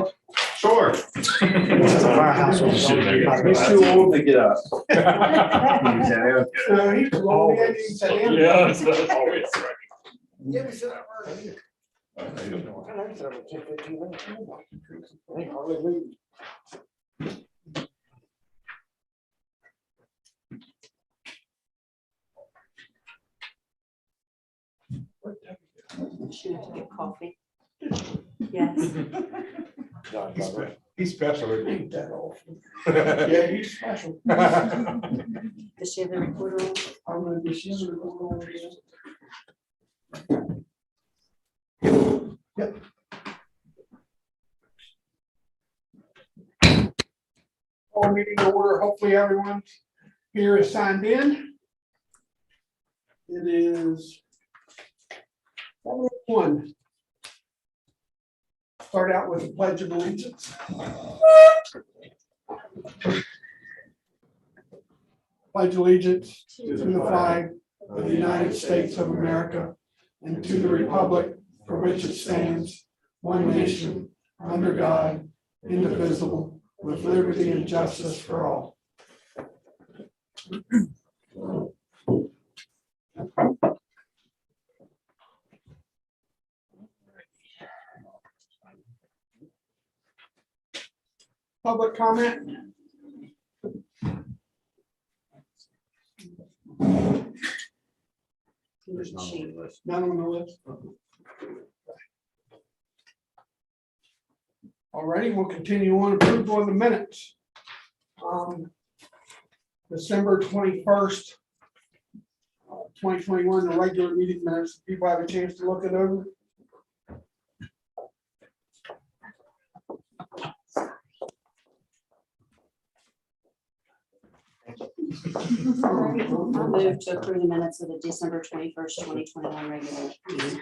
up? Sure. Firehouse was He's too old to get up. No, he's too old. He hadn't even sat down. Yeah, that's always right. Yeah, we sit up early. Should have to get coffee. Yes. He's special, isn't he? Ain't that awful. Yeah, he's special. Does she have the recorder on? I'm gonna be she's recording over here. Yep. All meeting order. Hopefully everyone here is signed in. It is 1. Start out with the Pledge of Allegiance. Pledge allegiance to the flag of the United States of America and to the republic for which it stands, one nation, under God, indivisible, with liberty and justice for all. Public comment? There's none on the list. None on the list. Alrighty, we'll continue on approval of the minutes. December 21st, 2021, the regular meeting minutes. People have a chance to look it over. I'll move to approve the minutes of the December 21st, 2021 regular meeting.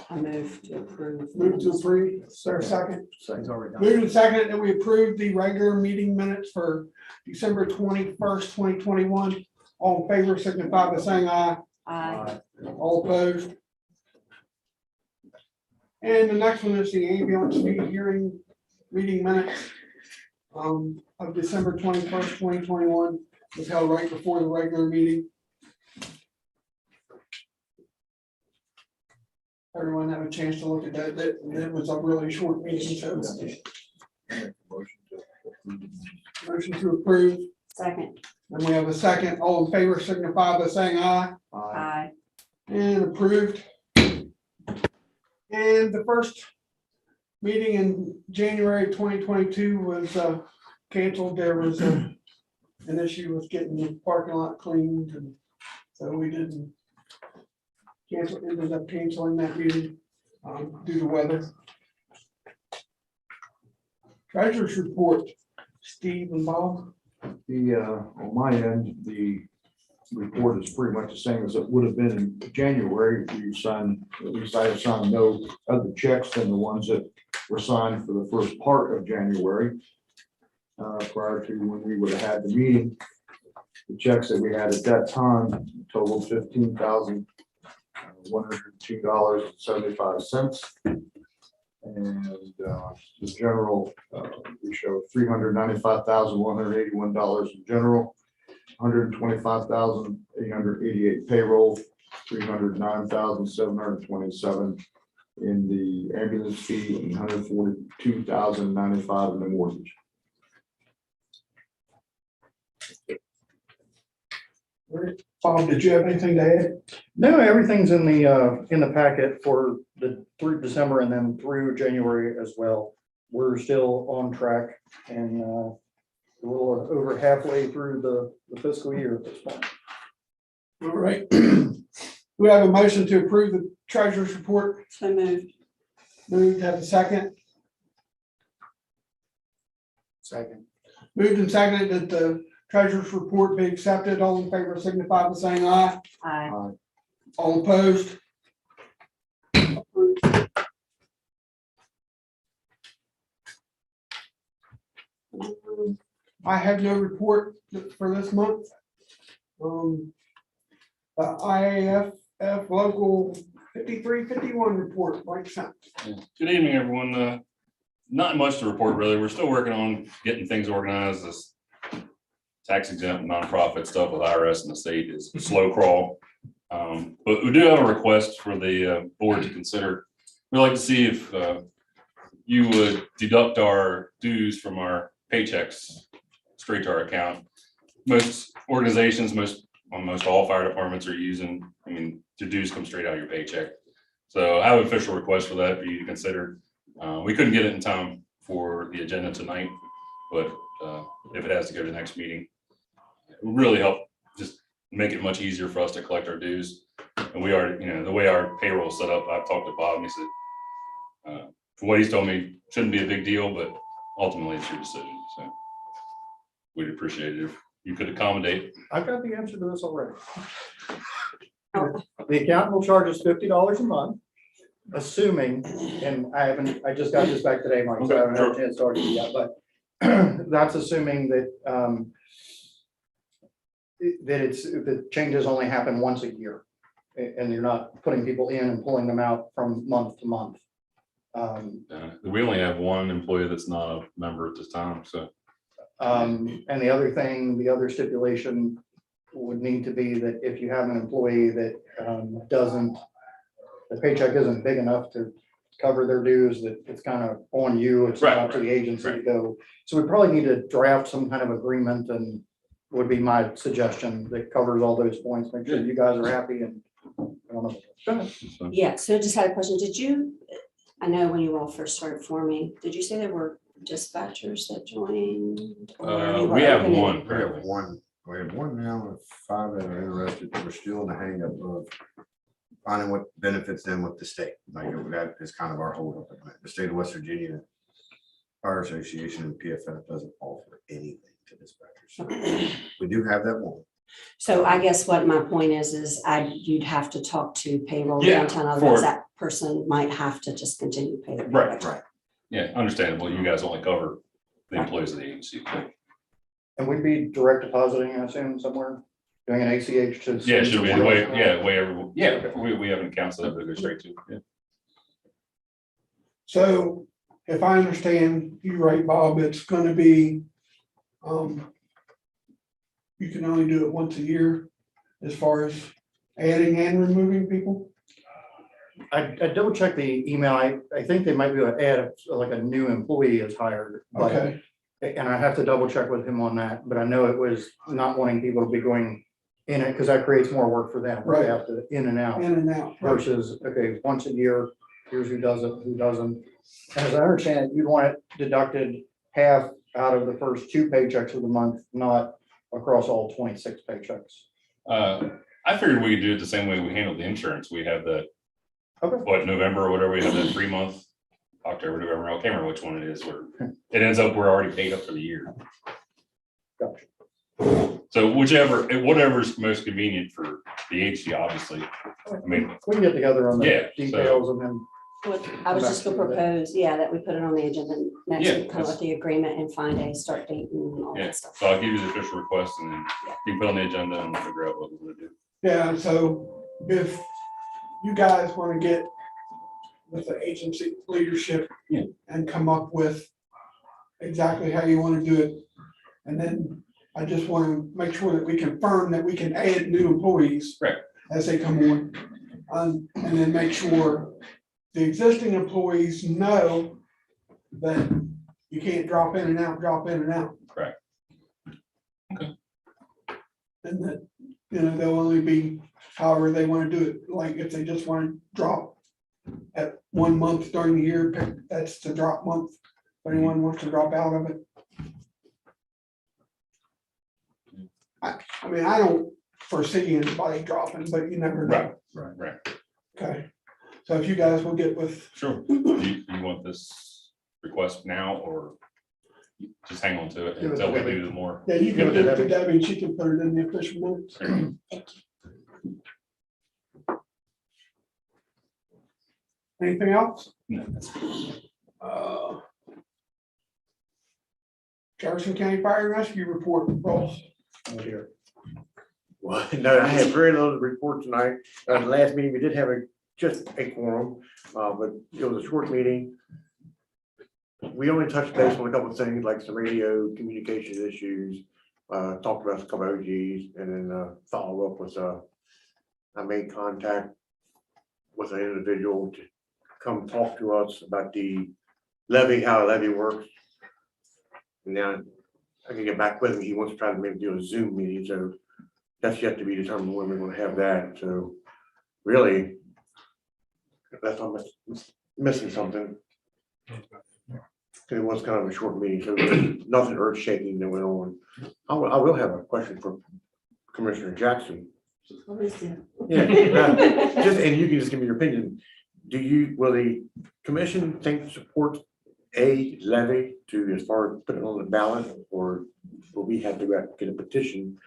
I move to approve. Move to approve, is there a second? He's already done. Moved and seconded that we approve the regular meeting minutes for December 21st, 2021. All in favor signify by saying aye. Aye. All opposed. And the next one is the ambulance hearing meeting minutes of December 21st, 2021, was held right before the regular meeting. Everyone have a chance to look at that. That was a really short meeting, so motion to approve. Second. And we have a second. All in favor signify by saying aye. Aye. And approved. And the first meeting in January 2022 was canceled. There was an issue with getting the parking lot cleaned, and so we didn't cancel, ended up canceling that meeting due to weather. Treasurer's report, Steve and Bob. On my end, the report is pretty much the same as it would have been in January. You signed, at least I have signed no other checks than the ones that were signed for the first part of January. Prior to when we would have had the meeting, the checks that we had at that time totaled $15,102.75. And the general, we show $395,181 in general, $125,888 payroll, $309,727 in the ambulance fee, and $142,095 in the mortgage. Bob, did you have anything to add? No, everything's in the packet for the through December and then through January as well. We're still on track and a little over halfway through the fiscal year at this point. All right. We have a motion to approve the treasurer's report. So moved. Moved, have a second. Second. Moved and seconded that the treasurer's report be accepted. All in favor signify by saying aye. Aye. All opposed. Approved. I have no report for this month. IAFF local 5351 report, Mike sent. Good evening, everyone. Not much to report, really. We're still working on getting things organized. This tax exempt nonprofit stuff with IRS and the state is a slow crawl. But we do have a request for the board to consider. We'd like to see if you would deduct our dues from our paychecks straight to our account. Most organizations, almost all fire departments are using, I mean, the dues come straight out of your paycheck. So I have an official request for that for you to consider. We couldn't get it in time for the agenda tonight, but if it has to go to the next meeting, it would really help just make it much easier for us to collect our dues. And we are, the way our payroll is set up, I've talked to Bob and he said, for what he's told me, shouldn't be a big deal, but ultimately it's your decision. So we'd appreciate it if you could accommodate. I've got the answer to this already. The accountant will charge us $50 a month, assuming, and I just got this back today, Mike, so I haven't had a chance to argue yet, but that's assuming that the changes only happen once a year, and you're not putting people in and pulling them out from month to month. We only have one employee that's not a member at this time, so. And the other thing, the other stipulation would need to be that if you have an employee that the paycheck isn't big enough to cover their dues, that it's kind of on you, it's not up to the agency to go. So we probably need to draft some kind of agreement, and would be my suggestion, that covers all those points, make sure you guys are happy. And I don't know. Go ahead. Yeah, so I just had a question. I know when you all first started forming, did you say there were dispatchers that joined? Or you were We have opening- one. We have one now with 5 that are interested. We're still in the hang up of finding what benefits them with the state. Like that is kind of our hold up. The state of West Virginia Fire Association and PFF doesn't offer anything to dispatchers. So we do have that one. So I guess what my point is you'd have to talk to payroll Yeah, downtown, otherwise that person might have to just continue to pay their. Right, Right. Yeah, understandable. You guys only cover the employees of the agency. And we'd be direct depositing, I assume, somewhere, doing an ACH to. Yeah, should be the way, we have an account set up that goes straight to, yeah. So if I understand you right, Bob, it's gonna be, you can only do it once a year as far as adding and removing people? I double checked the email. I think they might be able to add like a new employee is hired. but- Okay, And I have to double check with him on that, but I know it was not wanting people to be going in it, because that creates more work for them. Right. They have to in and out in and out. versus, okay, once a year, here's who does it, who doesn't. And as I understand it, you'd want it deducted half out of the first 2 paychecks of the month, not across all 26 paychecks. I figured we could do it the same way we handled the insurance. We have the, Okay. November or whatever, we have that 3-month, October, November, I can't remember which one it is, where it ends up, we're already paid up for the year. Gotcha. So whatever's most convenient for the agency, obviously. I mean, We can get together on Yeah, the details and then. I was just gonna propose, that we put it on the agenda next Yeah, week, come up with the agreement and find a start date and all yeah, that stuff. so I'll give you the official request and then you can put on the agenda and we'll figure out what we're gonna do. Yeah, so if you guys want to get with the agency leadership Yeah. and come up with exactly how you want to do it. And then I just want to make sure that we confirm that we can add new employees. Right. As they come on. And then make sure the existing employees know that you can't drop in and out. Correct. Okay. And that, they'll only be however they want to do it. Like if they just want to drop at 1 month during the year, that's the drop month. If anyone wants to drop out of it. I mean, I don't foresee anybody dropping, but you never know. Right. Okay. So if you guys will get with, Sure. You want this request now or just hang on to it Give it until we to Debbie. do the more? yeah, you Give can it to give it to Debbie. Debbie and she can put it in the official minutes. Thank you. Anything else? No, that's good. Jefferson County Fire and Rescue Report, Ross. Oh, dear. Well, no, I have very little to report tonight. The last meeting, we did have just a quorum, but it was a short meeting. we only touched base on a couple of things like some radio communication issues. Talked about a couple of OGs and then follow up with I made contact with an individual to come talk to us about the levy, how the levy works. Now I can get back with him. He wants to try to maybe do a Zoom meeting, so that's yet to be determined when we're gonna have that. So really, that's I'm missing something. It was kind of a short meeting, so there's nothing earth shaking that went on. I will have a question for Commissioner Jackson. Yeah, just, and you can just give me your opinion. Will the commission think support a levy to as far as putting it on the ballot, or will we have to go out and get a petition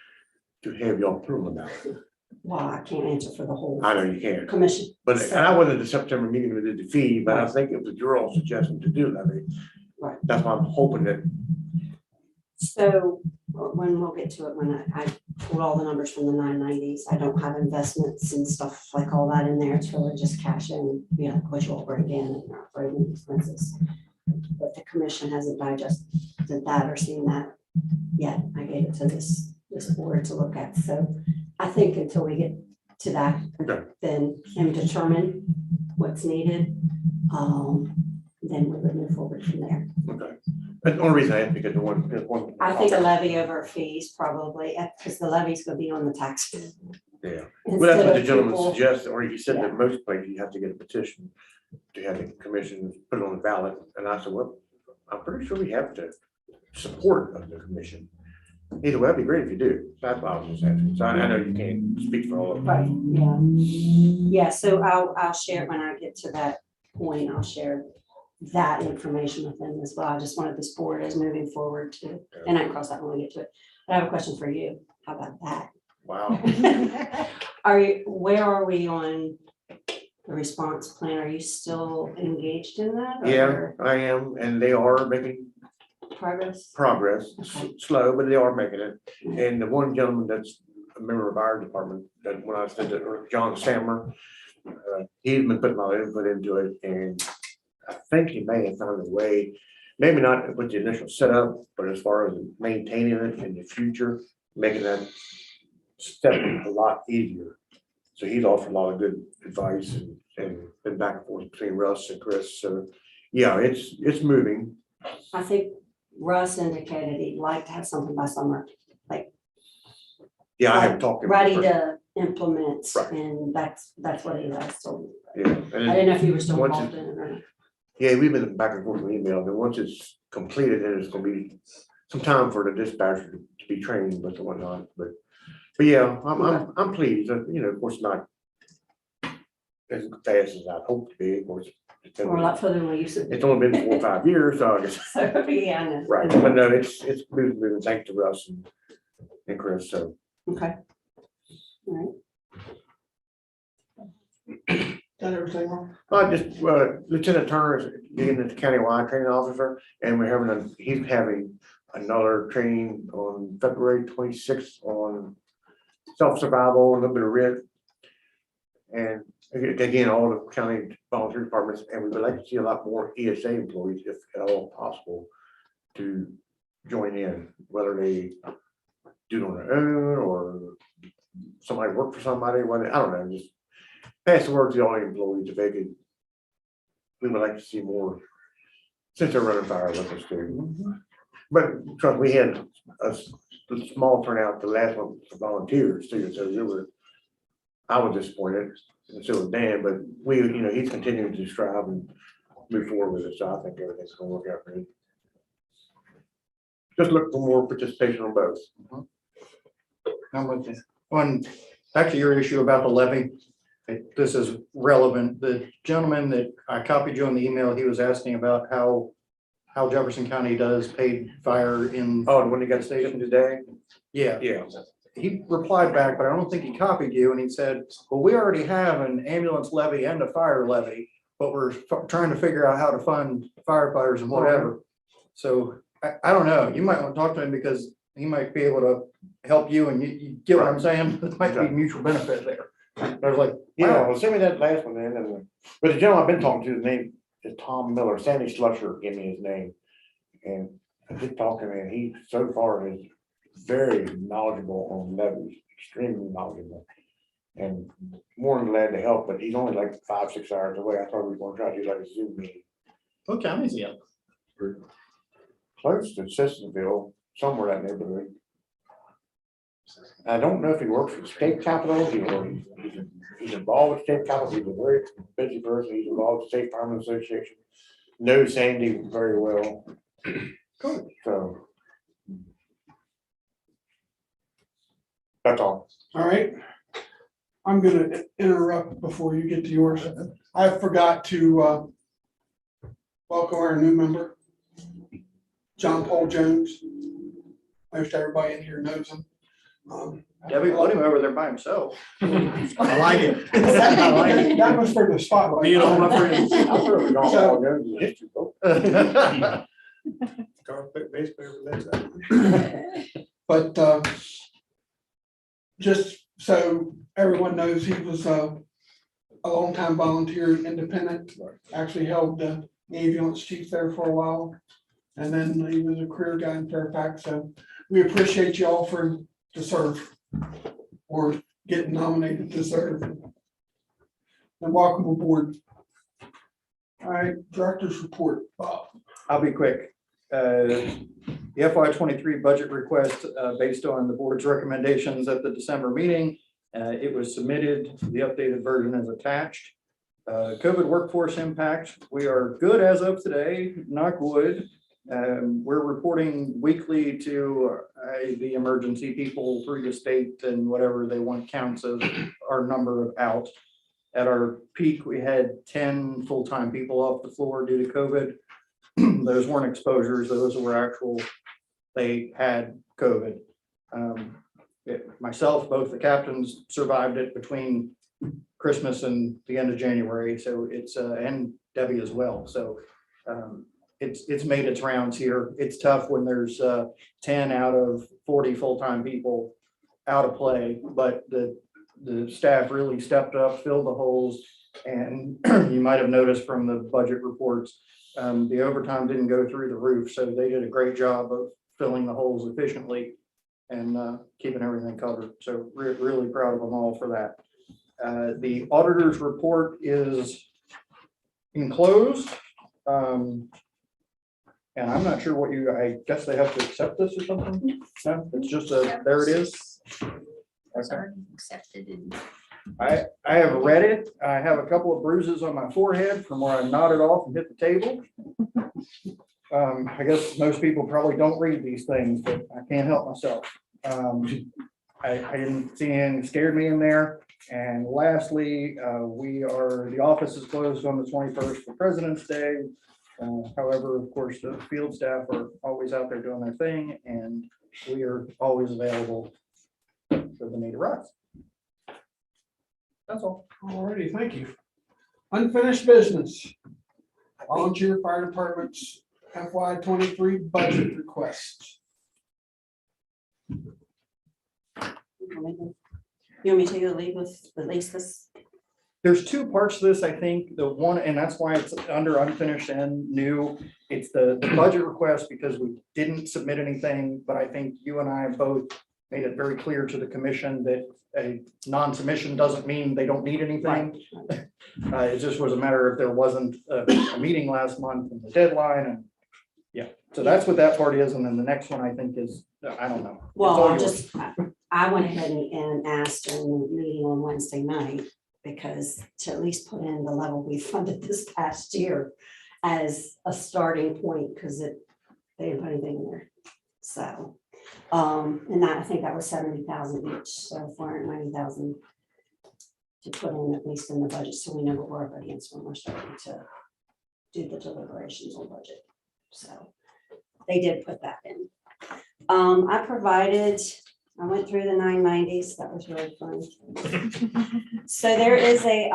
to have y'all put on the ballot? Well, I can't answer for the whole I know you can't, commission. but and I wasn't at the September meeting when they did the fee, but I think it was your all suggestion to do levy. Right. That's why I'm hoping that, So when we'll get to it, when I pulled all the numbers from the 990s, I don't have investments and stuff like all that in there. It's really just cash in, which will bring in and operating expenses. But the commission hasn't digested that or seen that yet. I gave it to this board to look at. So I think until we get to that, okay, then and determine what's needed, then we would move forward from there. okay. That's the only reason I asked, because the one. I think a levy over fees probably, because the levy's gonna be on the tax. Yeah, well, that's Instead what the of gentleman people- suggested, or he said Yeah. that most places you have to get a petition to have the commission put it on the ballot, and I said, well, I'm pretty sure we have to support of the commission. Either way, it'd be great if you do, that's why I was just asking, so I know you can't speak for all of them. Right, yeah. Yeah, so I'll share when I get to that point, I'll share that information with them as well. I just wanted this board as moving forward to, and I can cross that when we get to it. But I have a question for you. How about that? Wow, Where are we on the response plan? Are you still engaged in that? yeah, or I am, and they are making Progress? progress, Okay. slow, but they are making it. And the one gentleman that's a member of our department, that when I said that, John Sammer, he's been putting my input into it, and I think he may have found a way, maybe not with the initial setup, but as far as maintaining it in the future, making that step a lot easier. So he's offered a lot of good advice and been back and forth between Russ and Chris. So yeah, it's moving. I think Russ indicated he'd like to have something by summer, Yeah, I haven't talked to him. ready to implement, Right. and that's what he last told me. Yeah, I and didn't know if you were still once involved in it or not. yeah, we've been back and forth with email, and once it's completed, then it's gonna be some time for the dispatcher to be trained with and whatnot, but yeah, I'm pleased, of course, not as fast as I'd hoped to be, of course. Or a lot further than we used to. It's only been 4 or 5 years, so I guess, So, yeah, I know. right, but no, it's moving, thanks to Russ and Chris, so. Okay. All right. Done everything wrong? Just Lieutenant Turner is being the countywide training officer, and he's having another training on February 26th on self-survival, a little bit of RIT. And again, all the county volunteer departments, and we would like to see a lot more ESA employees, if at all possible, to join in, whether they do it on their own or somebody work for somebody, whether, I don't know, just pass the word to all the employees if they could. We would like to see more, since they're running fire with us too. But trust, we had a small turnout the last one for volunteers too, so I was disappointed, and so was Dan, but he's continuing to strive and move forward with it, so I think everything's gonna work out for him. Just look for more participation on both. I'm with you. Back to your issue about the levy, this is relevant. The gentleman that I copied you on the email, he was asking about how Jefferson County does paid fire in. Oh, the one that got stationed today? Yeah, Yeah. he replied back, but I don't think he copied you, and he said, well, we already have an ambulance levy and a fire levy, but we're trying to figure out how to fund firefighters and whatever. So I don't know, you might want to talk to him because he might be able to help you, and you get what I'm saying? There might be mutual benefit there. I was like, Yeah, wow, well, send me that last one then, but the gentleman I've been talking to, his name is Tom Miller, Sandy Slusher gave me his name. And I did talk to him, and he so far is very knowledgeable on levies, extremely knowledgeable. And more than glad to help, but he's only like 5-6 hours away. I thought we were gonna try to do like a Zoom meeting. What county is he in? Close to Sissonville, somewhere in that neighborhood. I don't know if he works for the state capitol, he's involved with state capitol, he's a very busy person, he's involved with State Farmers Association. Knows Sandy very well. So. That's all. All right. I'm gonna interrupt before you get to yours. I forgot to welcome our new member, John Paul Jones. Most everybody in here knows him. Debbie put him over there by himself. I like it. I like it. That was for the spotlight. Me and all my friends. I thought we don't all know the history book. But just so everyone knows, he was a longtime volunteer, independent, actually held the ambulance chief there for a while. And then he was a career guy in Fairfax, so we appreciate you all to serve or getting nominated to serve. And welcome aboard. All right, director's report, Bob. I'll be quick. The FY '23 budget request, based on the board's recommendations at the December meeting, it was submitted. The updated version is attached. COVID workforce impact, we are good as of today, knock wood. We're reporting weekly to the emergency people through the state and whatever they want counts as our number of out. At our peak, we had 10 full-time people off the floor due to COVID. Those weren't exposures, those were actual, they had COVID. Myself, both the captains survived it between Christmas and the end of January, so it's, and Debbie as well, so it's made its rounds here. It's tough when there's 10 out of 40 full-time people out of play, but the staff really stepped up, filled the holes, and you might have noticed from the budget reports, the overtime didn't go through the roof, so they did a great job of filling the holes efficiently and keeping everything covered. So really proud of them all for that. The auditor's report is enclosed. And I'm not sure what I guess they have to accept this or something. No, it's just there it is. It's already accepted and I have read it. I have a couple of bruises on my forehead from where I nodded off and hit the table. I guess most people probably don't read these things, but I can't help myself. I didn't see anything scared me in there. And lastly, the office is closed on the 21st for President's Day. However, of course, the field staff are always out there doing their thing, and we are always available for the need arise. That's all. All righty, thank you. Unfinished business. Volunteer Fire Department's FY '23 budget requests. You want me to take the lead with at least this? There's two parts to this, I think. The one, and that's why it's under unfinished and new. It's the budget request because we didn't submit anything, but I think you and I both made it very clear to the commission that a non-submission doesn't mean they don't need anything. It just was a matter if there wasn't a meeting last month and the deadline, and yeah, so that's what that part is. And then the next one I think is, I don't know. It's all Well, yours. I went ahead and asked during the meeting on Wednesday night, because to at least put in the level we funded this past year as a starting point, because they didn't put anything in there. So, and that, I think that was 70,000 each, so 490,000 to put in at least in the budget, so we know what we're up against when we're starting to do the deliberations on budget. So they did put that in. I went through the 990s. That was really fun. So there is I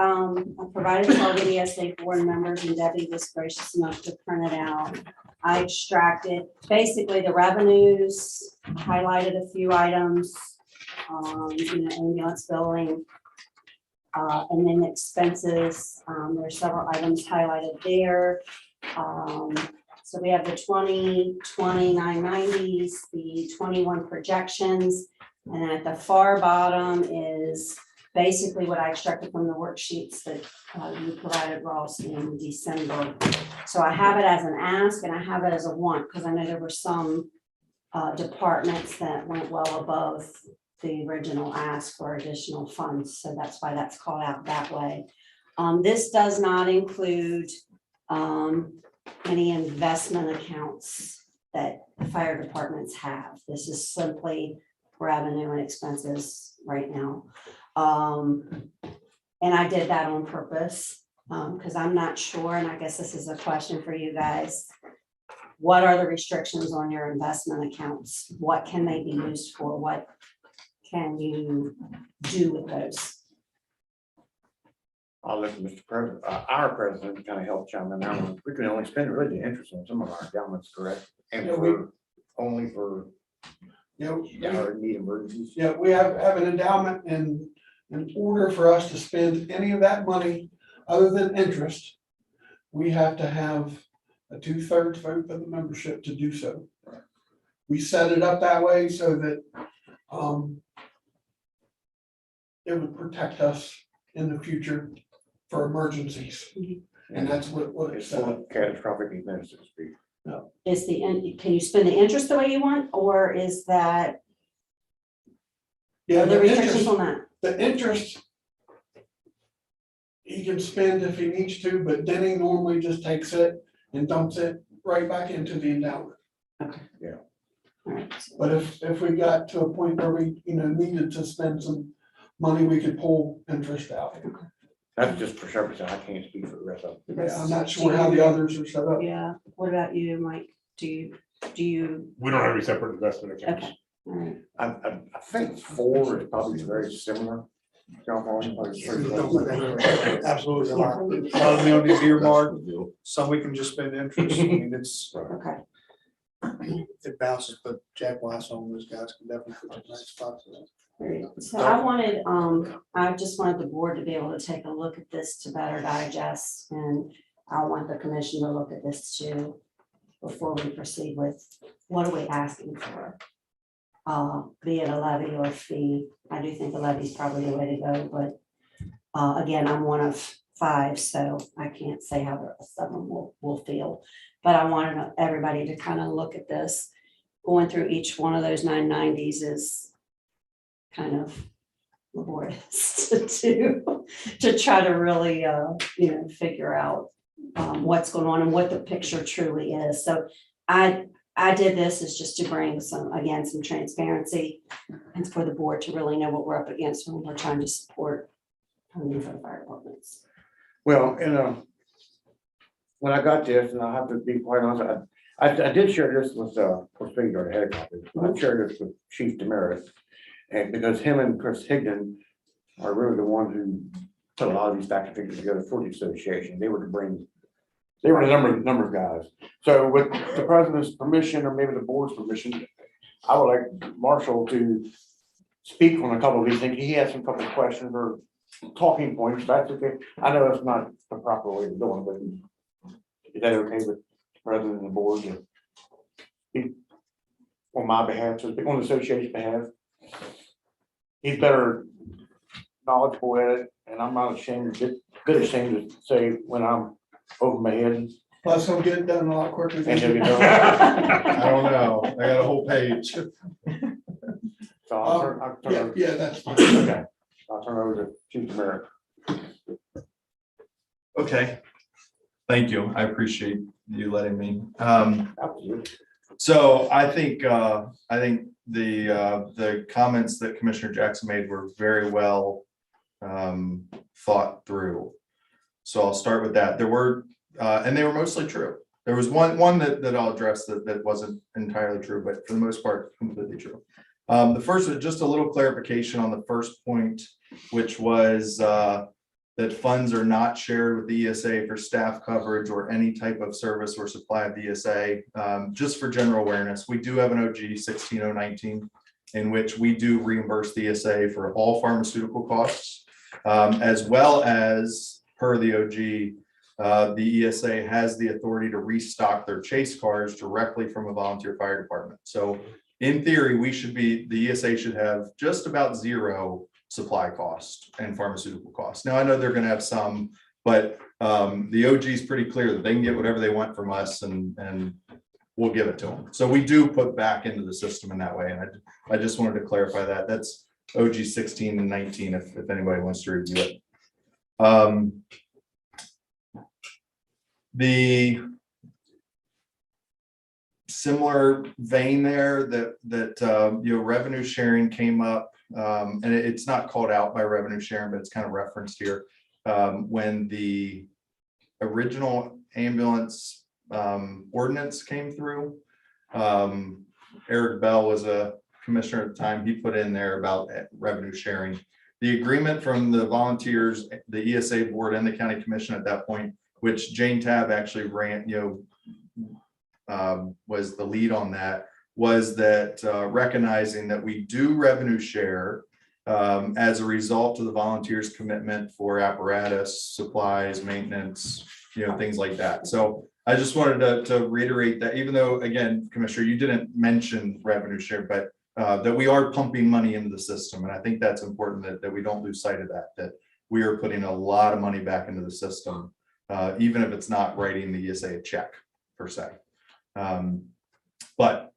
provided to all the ESA board members, and Debbie was gracious enough to print it out. I extracted basically the revenues, highlighted a few items, ambulance billing, and then expenses. There's several items highlighted there. So So we have the 202990s, the 21 projections, and then at the far bottom is basically what I extracted from the worksheets that you provided Ross in December. So I have it as an ask and I have it as a want, because I know there were some departments that went well above the original ask for additional funds, so that's why that's called out that way. This does not include any investment accounts that fire departments have. This is simply revenue and expenses right now. And I did that on purpose, because I'm not sure, and I guess this is a question for you guys. What are the restrictions on your investment accounts? What can they be used for? What can you do with those? I'll let Mr. President, our president kind of help chime in. Now, we can only spend really the interest on some of our endowments, correct? And Yeah, we're only for our need emergencies. Yeah, we have an endowment, and in order for us to spend any of that money other than interest, we have to have a 2/3 vote of the membership to do so. We set it up that way so that it would protect us in the future for emergencies. And that's what It's it's set for up. catastrophic events, so to speak. Is can you spend the interest the way you want, or is that, Yeah, are there the restrictions interest, on that? the interest he can spend if he needs to, but then he normally just takes it and dumps it right back into the endowment. Yeah. All right. But if we got to a point where we, needed to spend some money, we could pull interest out. That's just for service. I can't speak for the rest of them. Yeah, I'm not sure how the others are set up. Yeah, what about you, Mike? Do you, We don't have any separate investment accounts. okay, all right. I think 4 is probably very similar. Absolutely. A Yeah. lot of them on the earmark, some we can just spend interest. I mean, it's, Okay, it bounces, but Jack Weiss on those guys can definitely put you in a nice spot. great. So I wanted, I just wanted the board to be able to take a look at this to better digest, and I want the commission to look at this too before we proceed with, what are we asking for? Be it a levy or a fee. I do think a levy is probably the way to go, but again, I'm one of 5, so I can't say how the rest of them will feel. But I wanted everybody to kind of look at this. Going through each one of those 990s is kind of laborious to do, to try to really, figure out what's going on and what the picture truly is. So I did this is just to bring some transparency and for the board to really know what we're up against when we're trying to support funding for the fire departments. Well, when I got this, and I have to be quite honest, I did share this with, Speaker, the head copy. I shared this with Chief Demaris. And because him and Chris Higdon are really the ones who put a lot of these facts and figures together for the association. They were the number of guys. So with the president's permission, or maybe the board's permission, I would like Marshall to speak on a couple of these things. He has some couple of questions or talking points. That's okay. I know it's not the proper way of doing it, but is that okay with the president and the board to speak on my behalf, so speak on the association's behalf? He's better knowledgeable at it, and I'm not ashamed, bit ashamed to say when I'm over my head. Plus, he'll get it done a lot quicker And than he'll you. get done. I don't know. I got a whole page. So I'll turn Yeah, over. yeah, that's fine. Okay, I'll turn over to Chief Merrick. Okay, thank you. I appreciate you letting me. Absolutely. So I think the comments that Commissioner Jackson made were very well thought through. So I'll start with that. There were, and they were mostly true. There was one that I'll address that wasn't entirely true, but for the most part, completely true. The first was just a little clarification on the first point, which was that funds are not shared with the ESA for staff coverage or any type of service or supply of the ESA. Just for general awareness, we do have an OG 16019 in which we do reimburse the ESA for all pharmaceutical costs, as well as per the OG, the ESA has the authority to restock their chase cars directly from a volunteer fire department. So in theory, the ESA should have just about zero supply cost and pharmaceutical costs. Now, I know they're gonna have some, but the OG is pretty clear that they can get whatever they want from us and we'll give it to them. So we do put back into the system in that way. And I just wanted to clarify that. That's OG 16 and 19, if anybody wants to review it. The similar vein there that revenue sharing came up, and it's not called out by revenue sharing, but it's kind of referenced here. When the original ambulance ordinance came through, Eric Bell was a commissioner at the time. He put in there about revenue sharing. The agreement from the volunteers, the ESA board and the county commission at that point, which Jane Tabb actually ran, was the lead on that, was that recognizing that we do revenue share as a result of the volunteers' commitment for apparatus, supplies, maintenance, things like that. So I just wanted to reiterate that, even though, again, Commissioner, you didn't mention revenue share, but that we are pumping money into the system. And I think that's important that we don't lose sight of that we are putting a lot of money back into the system, even if it's not writing the ESA a check per se. But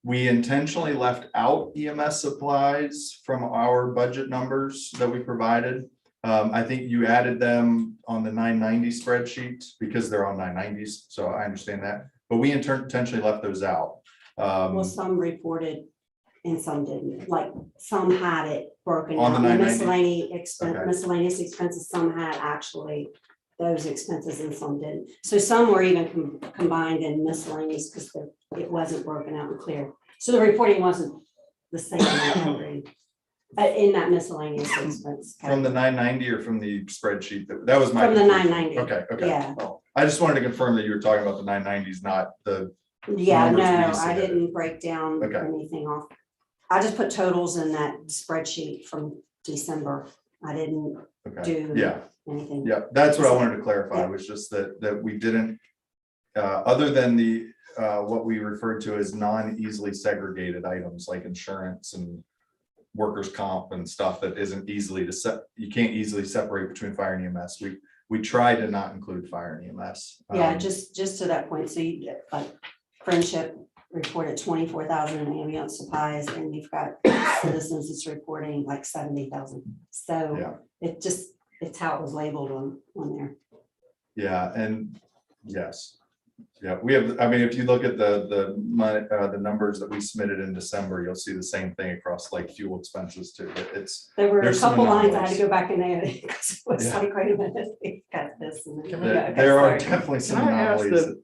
we intentionally left out EMS supplies from our budget numbers that we provided. I think you added them on the 990 spreadsheet because they're on 990s. So I understand that, but we intentionally left those out. Well, some reported and some didn't, like some had it broken On the out, 990? miscellaneous expenses, some had actually those expenses and some didn't. So some were even combined in miscellaneous because it wasn't broken out and clear. So the reporting wasn't the same in that miscellaneous expense. From the 990 or from the spreadsheet? That was my. From the confusion. 990. Okay. Yeah. Oh, I just wanted to confirm that you were talking about the 990s, not the. Yeah, no, numbers we I submitted. didn't break down Okay. anything off. I just put totals in that spreadsheet from December. I didn't Okay, do yeah, anything. yeah, that's what I wanted to clarify, was just that we didn't, other than the, what we referred to as non-easily segregated items like insurance and workers' comp and stuff that isn't easily you can't easily separate between fire and EMS. We try to not include fire and EMS. Yeah, just to that point. So you get like Friendship reported 24,000 in ambulance supplies, and you've got Citizens that's reporting like 70,000. So Yeah. it's how it was labeled on there. Yeah, and yes. Yeah, we have, I mean, if you look at the numbers that we submitted in December, you'll see the same thing across like fuel expenses too. There were a there's some couple lines I had anomalies. to go back in there because it was Yeah. like, wait a minute, we got this. And then, okay, There are sorry. definitely some Can I ask anomalies.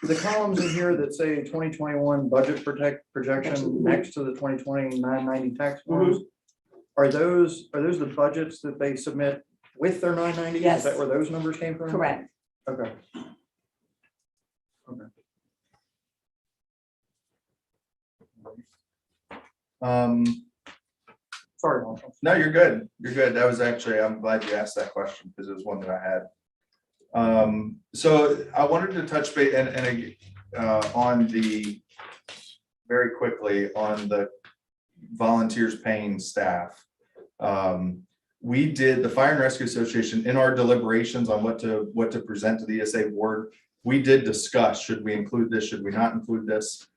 the columns in here that say 2021 budget projection next to the 2020 990 tax forms? Are those the budgets that they submit with their 990? Yes. Is that where those numbers came from? Correct. Okay. Sorry, Marshall. No, you're good. You're good. That was actually, I'm glad you asked that question because it was one that I had. So I wanted to touch base and on the, very quickly on the volunteers paying staff. We did, the Fire and Rescue Association, in our deliberations on what to present to the ESA board, we did discuss, should we include this, should we not include this?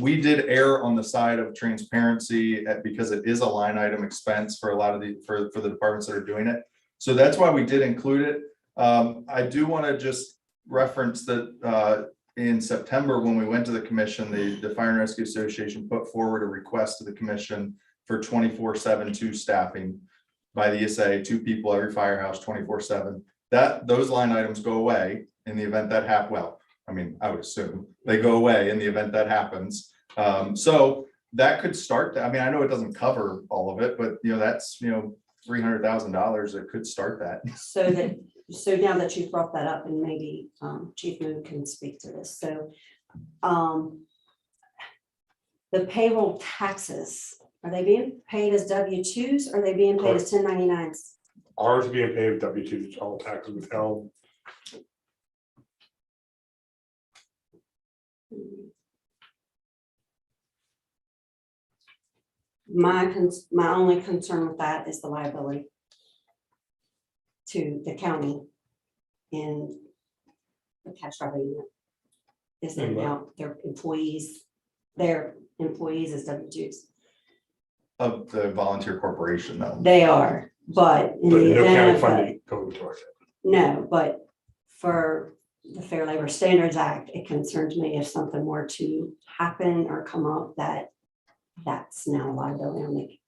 We did err on the side of transparency because it is a line item expense for a lot of for the departments that are doing it. So that's why we did include it. I do want to just reference that in September, when we went to the commission, the Fire and Rescue Association put forward a request to the commission for 24/7 staffing by the ESA, 2 people every firehouse, 24/7. Those line items go away in the event that I mean, I would assume they go away in the event that happens. So that could start, I mean, I know it doesn't cover all of it, but that's, $300,000 that could start that. So now that you've brought that up, and maybe Chief Moon can speak to this. So the payroll taxes, are they being paid as W-2s? Or are they being paid as 1099s? Ours being paid with W-2s, all taxes withheld. my only concern with that is the liability to the county in the catastrophic event. Is that now their employees as W-2s. Of the volunteer corporation though. They are, but in But the no county event of, funding going towards it. no, but for the Fair Labor Standards Act, it concerns me if something were to happen or come up that's now liability on the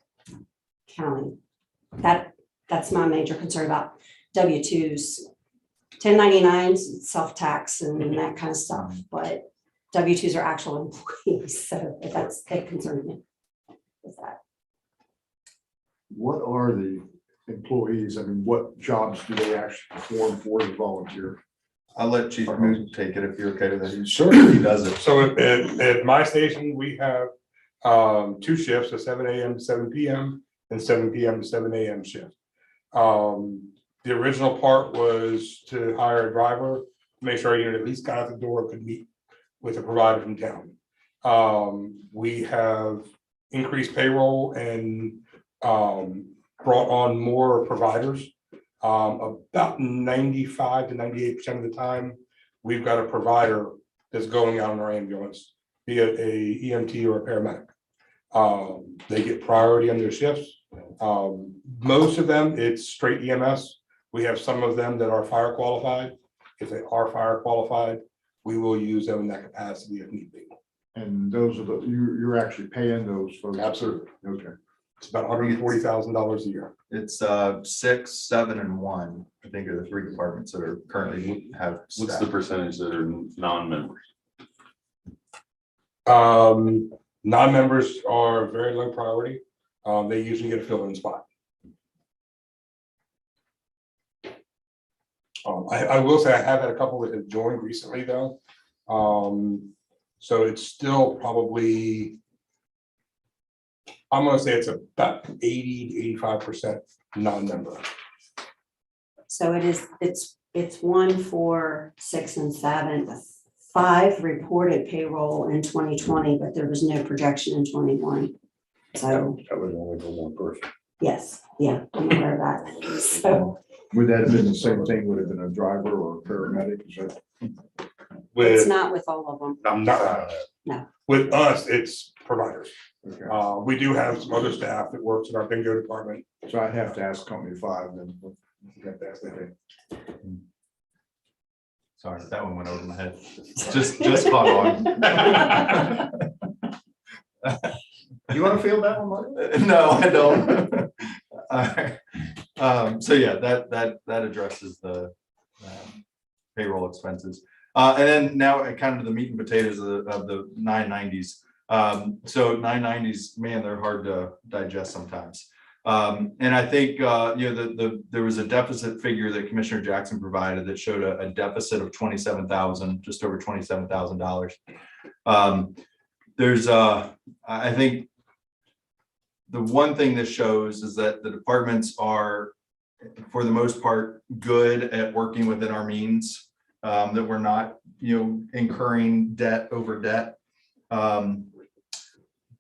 county. That's my major concern about W-2s. 1099s, self-tax and that kind of stuff, but W-2s are actual employees, so that concerns me with that. What are the employees? I mean, what jobs do they actually perform for the volunteer? I'll let Chief Moon take it if you're okay with that. Sure. He does it. So at my station, we have two shifts, a 7 a.m. to 7 p.m. and 7 p.m. to 7 a.m. shift. The original part was to hire a driver, make sure you at least got out the door, could meet with a provider from town. We have increased payroll and brought on more providers. About 95 to 98% of the time, we've got a provider that's going out in our ambulance, be it a EMT or a paramedic. They get priority on their shifts. Most of them, it's straight EMS. We have some of them that are fire qualified. If they are fire qualified, we will use them in that capacity if need be. And those are you're actually paying those folks? Absolutely. Okay. It's about $140,000 a year. It's 6, 7, and 1, I think are the 3 departments that are currently have. What's staff. the percentage that are non-members? Non-members are very low priority. They usually get a fill-in spot. I will say I have had a couple that have joined recently though. So it's still probably, I'm gonna say it's about 80 to 85% non-member. So it's 1, 4, 6, and 7. 5 reported payroll in 2020, but there was no projection in 21. So That was only for one person. yes, yeah, I'm aware of that. So Would that have been the same thing? Would have been a driver or a paramedic? Is that? it's With, not with all of them. I'm not, No. with us, it's providers. Okay. We do have some other staff that works in our bingo department. So I'd have to ask company 5 then. You have to ask them. Sorry, that one went over my head. Just caught on. You want to field that one, Mike? No, I don't. So yeah, that addresses the payroll expenses. And then now kind of the meat and potatoes of the 990s. So 990s, man, they're hard to digest sometimes. And I think, there was a deficit figure that Commissioner Jackson provided that showed a deficit of $27,000, just over $27,000. There's, I think the one thing this shows is that the departments are, for the most part, good at working within our means, that we're not, incurring debt over debt.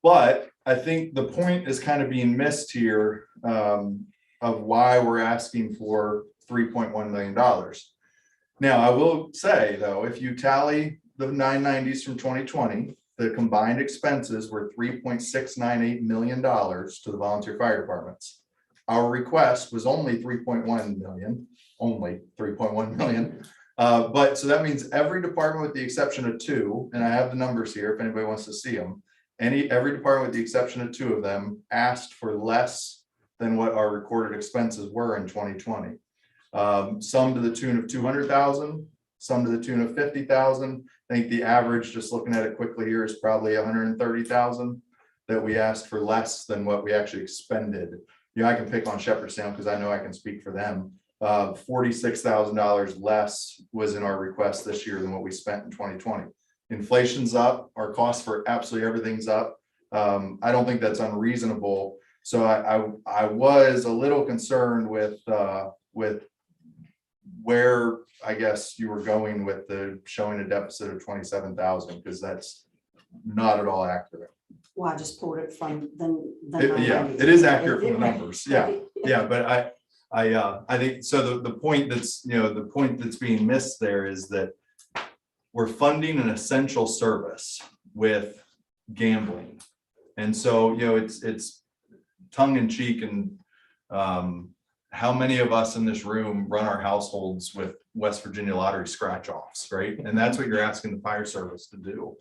But I think the point is kind of being missed here, of why we're asking for $3.1 million. Now, I will say though, if you tally the 990s from 2020, the combined expenses were $3.698 million to the volunteer fire departments. Our request was only 3.1 million, only 3.1 million. But so that means every department with the exception of 2, and I have the numbers here if anybody wants to see them. Every department with the exception of 2 of them asked for less than what our recorded expenses were in 2020. Some to the tune of 200,000, some to the tune of 50,000. I think the average, just looking at it quickly here, is probably 130,000 that we asked for less than what we actually expended. I can pick on Shepherdstown because I know I can speak for them. $46,000 less was in our request this year than what we spent in 2020. Inflation's up, our cost for absolutely everything's up. I don't think that's unreasonable. So I was a little concerned with where I guess you were going with the showing a deficit of 27,000, because that's not at all accurate. Well, I just pulled it from the. Yeah, 990s. it is accurate from the Right. numbers, yeah. Yeah, but I think, so the point that's, the point that's being missed there is that we're funding an essential service with gambling. And so, it's tongue in cheek and how many of us in this room run our households with West Virginia lottery scratch offs, right? And that's what you're asking the fire service to do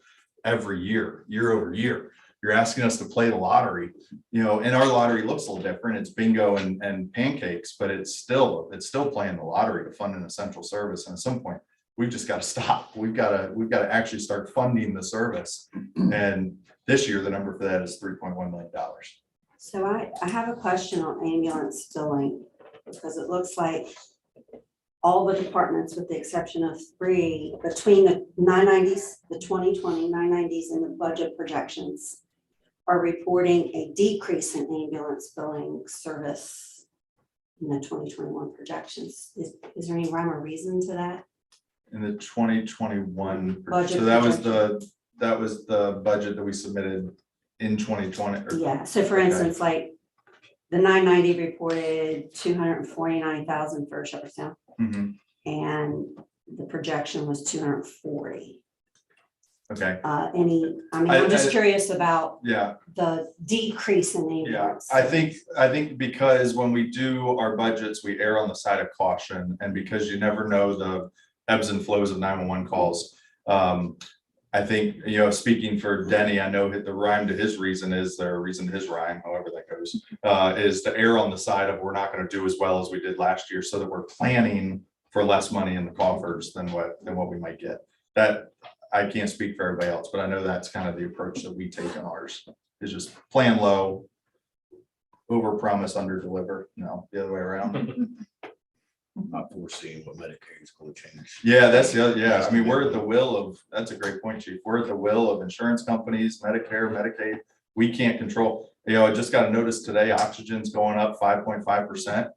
every year, year over year. You're asking us to play the lottery, and our lottery looks a little different. It's bingo and pancakes, but it's still playing the lottery to fund an essential service. And at some point, we've just got to stop. We've got to actually start funding the service. And this year, the number for that is $3.1 million. So I have a question on ambulance billing, because it looks like all the departments, with the exception of 3, between the 990s, the 2020 990s and the budget projections, are reporting a decrease in ambulance billing service in the 2021 projections. Is there any rhyme or reason to that? In the 2021, Budget so that was the budget that we submitted in 2020. Yeah, so for Okay. instance, like the 990 reported 249,000 for Shepherdstown, Mhm. and the projection was 240. Okay, I'm just curious about yeah. the decrease in Yeah, ambulance. I think because when we do our budgets, we err on the side of caution, and because you never know the ebbs and flows of 911 calls. I think, speaking for Denny, I know that the rhyme to his reason is their reason to his rhyme, however that goes, is to err on the side of we're not going to do as well as we did last year, so that we're planning for less money in the coffers than what we might get. That I can't speak for everybody else, but I know that's kind of the approach that we take on ours, is just plan low, over promise, under deliver, the other way around. Not foreseeing what Medicaid is going to change. Yeah, that's the other, yeah, I mean, we're at the will of, that's a great point, Chief. We're at the will of insurance companies, Medicare, Medicaid. We can't control, I just got a notice today, oxygen's going up 5.5%.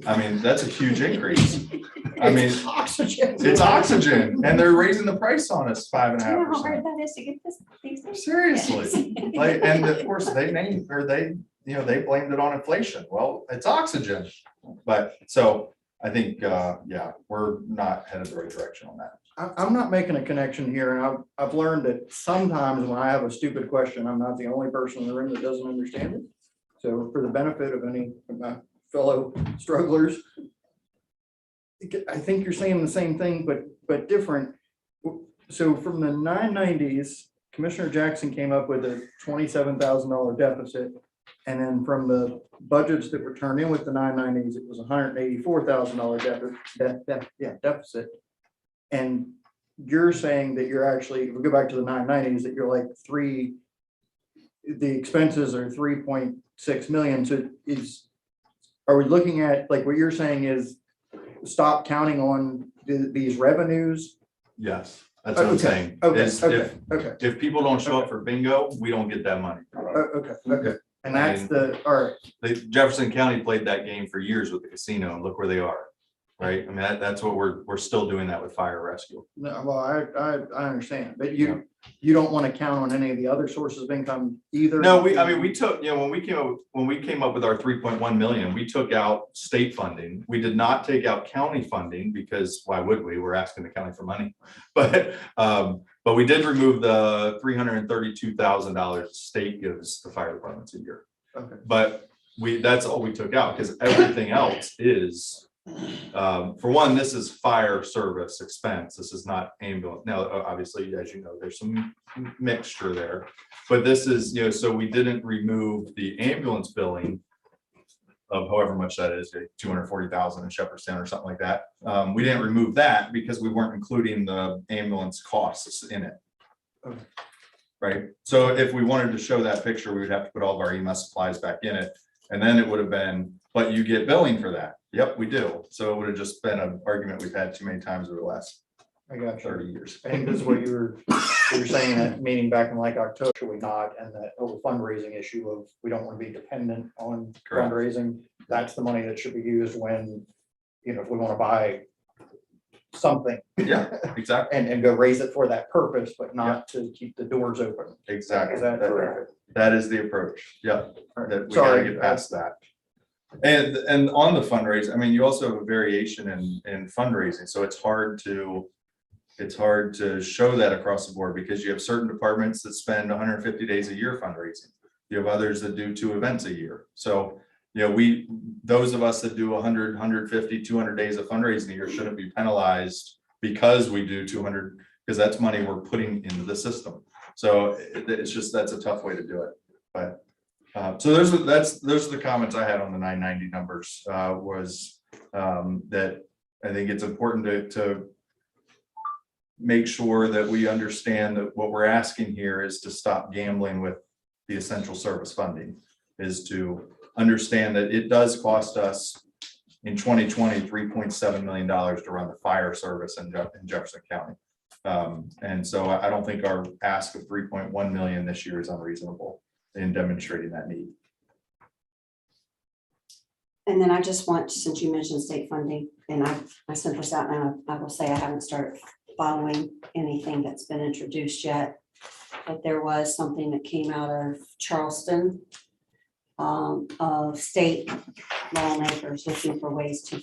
I mean, that's a huge increase. I mean, it's oxygen, and they're raising the price on us 5.5%. How hard that is to get this these days? Seriously, like, and of course they blamed it on inflation. Well, it's oxygen, but so I think, we're not headed the right direction on that. I'm not making a connection here, and I've learned that sometimes when I have a stupid question, I'm not the only person in the room that doesn't understand it. So for the benefit of any of my fellow strugglers, I think you're saying the same thing, but different. So from the 990s, Commissioner Jackson came up with a $27,000 deficit. And then from the budgets that were turned in with the 990s, it was $184,000 deficit. And you're saying that you're actually, if we go back to the 990s, that you're like the expenses are 3.6 million. So are we looking at, like, what you're saying is stop counting on these revenues? Yes, that's what I'm saying. Okay, is okay. If people don't show up for bingo, we don't get that money. Okay. And that's all right. Jefferson County played that game for years with the casino, and look where they are, right? I mean, that's what we're still doing that with fire rescue. No, well, I understand, but you don't want to count on any of the other sources of income either? No, we took, when we came up with our 3.1 million, we took out state funding. We did not take out county funding, because why would we? We're asking the county for money. But we did remove the $332,000 state gives the fire departments a year. Okay. But that's all we took out, because everything else is, for one, this is fire service expense. This is not ambulance. Now, obviously, as you know, there's some mixture there, but this is, so we didn't remove the ambulance billing of however much that is, 240,000 in Shepherdstown or something like that. We didn't remove that because we weren't including the ambulance costs in it. Okay. Right. So if we wanted to show that picture, we would have to put all of our EMS supplies back in it. And then it would have been, but you get billing for that. Yep, we do. So it would have just been an argument we've had too many times over the last I got you. 30 years. I think this is what you were saying at meeting back in like October, should we not, and that whole fundraising issue of we don't want to be dependent on Correct. fundraising. That's the money that should be used when, if we want to buy something. Yeah, exactly, And go raise it for that purpose, but not to keep the doors open. exactly. Is that correct? That is the approach. Yeah, that we gotta Sorry. get past that. And on the fundraising, I mean, you also have a variation in fundraising, so it's hard to show that across the board because you have certain departments that spend 150 days a year fundraising. You have others that do 2 events a year. So, you know, those of us that do 100, 150, 200 days of fundraising a year shouldn't be penalized because we do 200, because that's money we're putting into the system. So it's just, that's a tough way to do it. But so those are the comments I had on the 990 numbers, was that I think it's important to make sure that we understand that what we're asking here is to stop gambling with the essential service funding, is to understand that it does cost us in 2020, $3.7 million to run the fire service in Jefferson County. And so I don't think our ask of 3.1 million this year is unreasonable in demonstrating that need. And then I just want, since you mentioned state funding, and I sent this out, and I will say I haven't started following anything that's been introduced yet. But there was something that came out of Charleston, of state lawmakers looking for ways to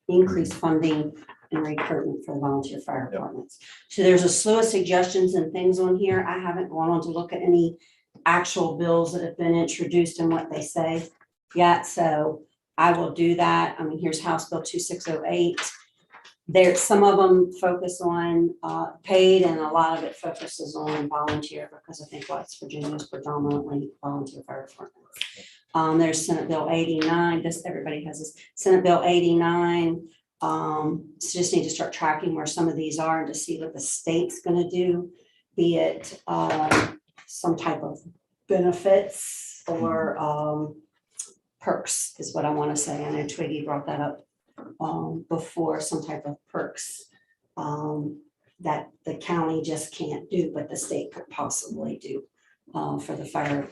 increase funding and recruitment for the volunteer fire departments. So there's a slew of suggestions and things on here. I haven't gone on to look at any actual bills that have been introduced and what they say yet. So I will do that. I mean, here's House Bill 2608. There, some of them focus on paid, and a lot of it focuses on volunteer, because I think West Virginia is predominantly volunteer fire departments. There's Senate Bill 89. Everybody has this. Senate Bill 89. So just need to start tracking where some of these are and to see what the state's going to do, be it some type of benefits or perks is what I want to say. I know Twiggy brought that up before, some type of perks that the county just can't do, but the state could possibly do for the fire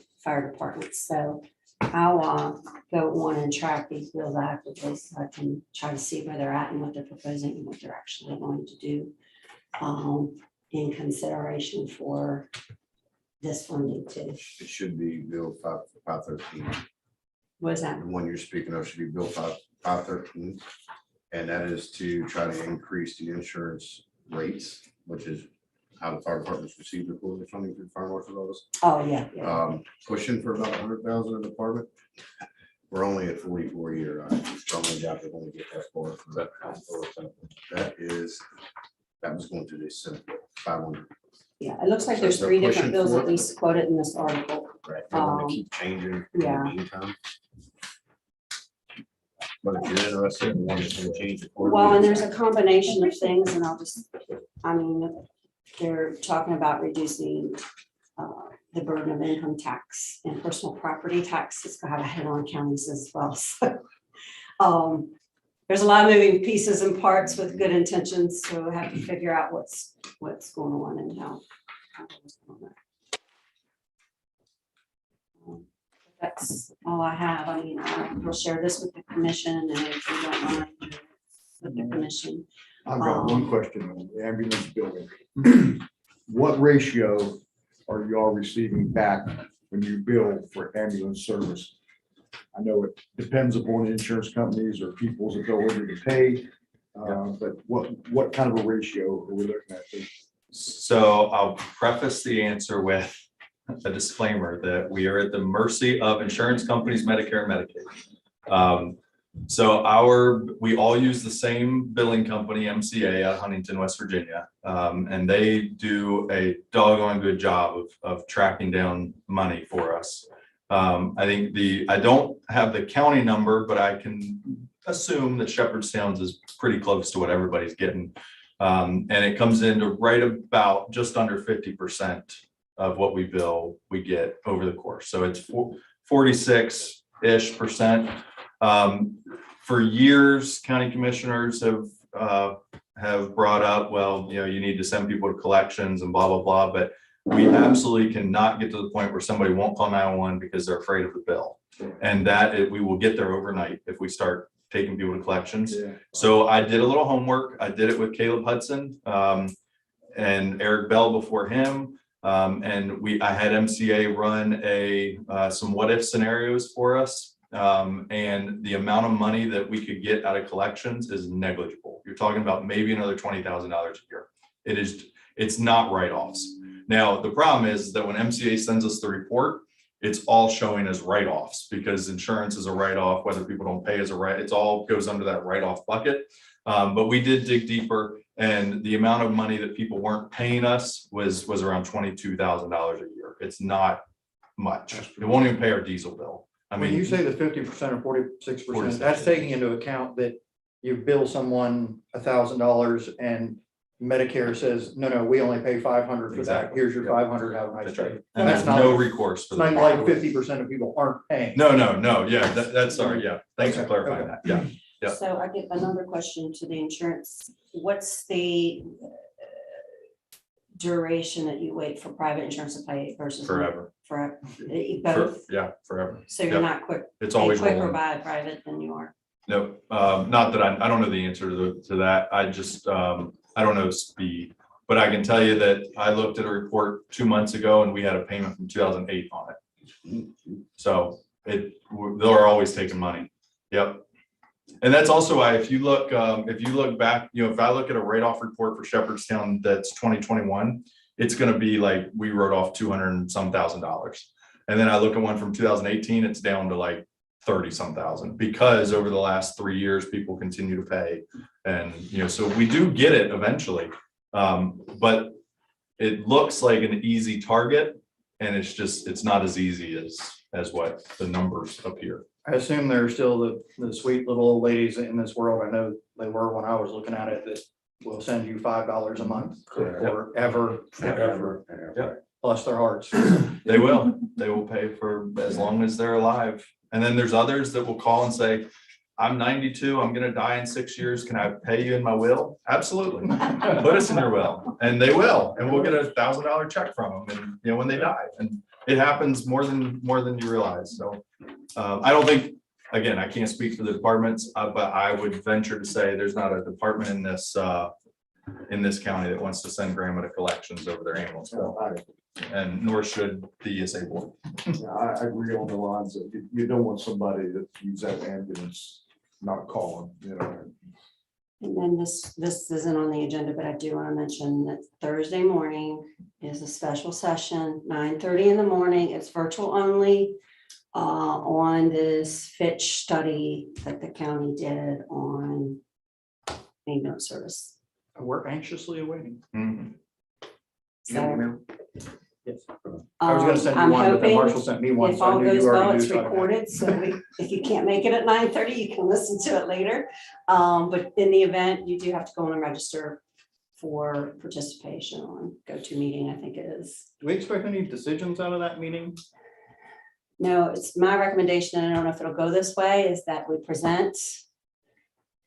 departments. So I'll go on and track these bills actively so I can try to see where they're at and what they're proposing and what they're actually going to do in consideration for this funding too. It should be Bill 513. What is that? The one you're speaking of should be Bill 513. And that is to try to increase the insurance rates, which is how the fire departments receive the quarterly funding through the fire marshal's office. Oh, yeah. Pushing for about 100,000 in the department. We're only at 44 a year. I strongly doubt they're going to get that far. That was going to the Senate bill, 500. Yeah, it looks like So there's they're 3 different pushing bills for at it. least quoted in this article. Right. They're going to keep changing in yeah. the meantime. But if you're interested in one that's going to change it. quarterly, Well, and there's a combination of things, and I mean, they're talking about reducing the burden of income tax and personal property tax. It's got a head on counties as well. So there's a lot of moving pieces and parts with good intentions, so we have to figure out what's going on and how. It's going on. That's all I have. I mean, we'll share this with the commission, and if you don't mind, with the commission. I've got one question on the ambulance building. What ratio are y'all receiving back when you bill for ambulance service? I know it depends upon insurance companies or people's ability to pay, but what kind of a ratio are we looking at? So I'll preface the answer with a disclaimer that we are at the mercy of insurance companies, Medicare and Medicaid. So we all use the same billing company, MCA, out of Huntington, West Virginia. And they do a doggone good job of tracking down money for us. I don't have the county number, but I can assume that Shepherdstown's is pretty close to what everybody's getting. And it comes into right about just under 50% of what we bill, we get over the course. So it's 46-ish%. For years, county commissioners have brought up, well, you need to send people to collections and blah, blah, blah. But we absolutely cannot get to the point where somebody won't call 911 because they're afraid of the bill. And we will get there overnight if we start taking people to collections. Yeah. So I did a little homework. I did it with Caleb Hudson, and Eric Bell before him. And I had MCA run some what if scenarios for us. And the amount of money that we could get out of collections is negligible. You're talking about maybe another $20,000 a year. It's not write-offs. Now, the problem is that when MCA sends us the report, it's all showing as write-offs because insurance is a write-off, whether people don't pay is a write, it's all goes under that write-off bucket. But we did dig deeper, and the amount of money that people weren't paying us was around $22,000 a year. It's not much. It won't even pay our diesel bill. I When you mean, say the 50% or 46%, 46%. that's taking into account that you bill someone $1,000 and Medicare says, no, we only pay 500 for that. Exactly. Here's your 500, have a nice that's day. right. And That's there's not- no recourse for It's not that. like 50% of people aren't paying. No, yeah, that's sorry. Yeah. Thanks for Okay, clarifying okay. that. Yeah. Yep. So I get another question to the insurance. What's the duration that you wait for private insurance to pay versus? Forever. Forever, both, Forever. so you're Yep. not quick, It's always quicker rolling. by private than you are. No, not that I don't know the answer to that. I just, I don't know speed. But I can tell you that I looked at a report 2 months ago and we had a payment from 2008 on it. So they're always taking money. Yep. And that's also why if you look back, if I look at a write-off report for Shepherdstown that's 2021, it's going to be like we wrote off 200 and some $1,000. And then I look at one from 2018, it's down to like 30 some thousand because over the last 3 years, people continue to pay. And, so we do get it eventually. But it looks like an easy target and it's not as easy as what the numbers appear. I assume they're still the sweet little old ladies in this world. I know they were when I was looking at it, that will send you $5 a month forever, bless their hearts. They will pay for as long as they're alive. And then there's others that will call and say, I'm 92, I'm gonna die in 6 years. Can I pay you in my will? Absolutely. Put us in your will. And they will, and we'll get a $1,000 check from them and when they die. And it happens more than you realize. So I don't think, again, I can't speak for the departments, but I would venture to say there's not a department in this county that wants to send grandma to collections over their ambulance bill. And nor should the ESA board. I agree on the lines that you don't want somebody that use that ambulance not calling, And then this isn't on the agenda, but I do want to mention that Thursday morning is a special session, 9:30 in the morning. It's virtual only on this Fitch study that the county did on ambulance service. We're anxiously awaiting. Mhm. So Yes. I was gonna send you one, but then Marshall sent me one. if so I all knew you goes well, already it's knew, so I- recorded, so if you can't make it at 9:30, you can listen to it later. But in the event, you do have to go on and register for participation on GoToMeeting, I think it is. Do we expect any decisions out of that meeting? No, it's my recommendation, and I don't know if it'll go this way, is that we present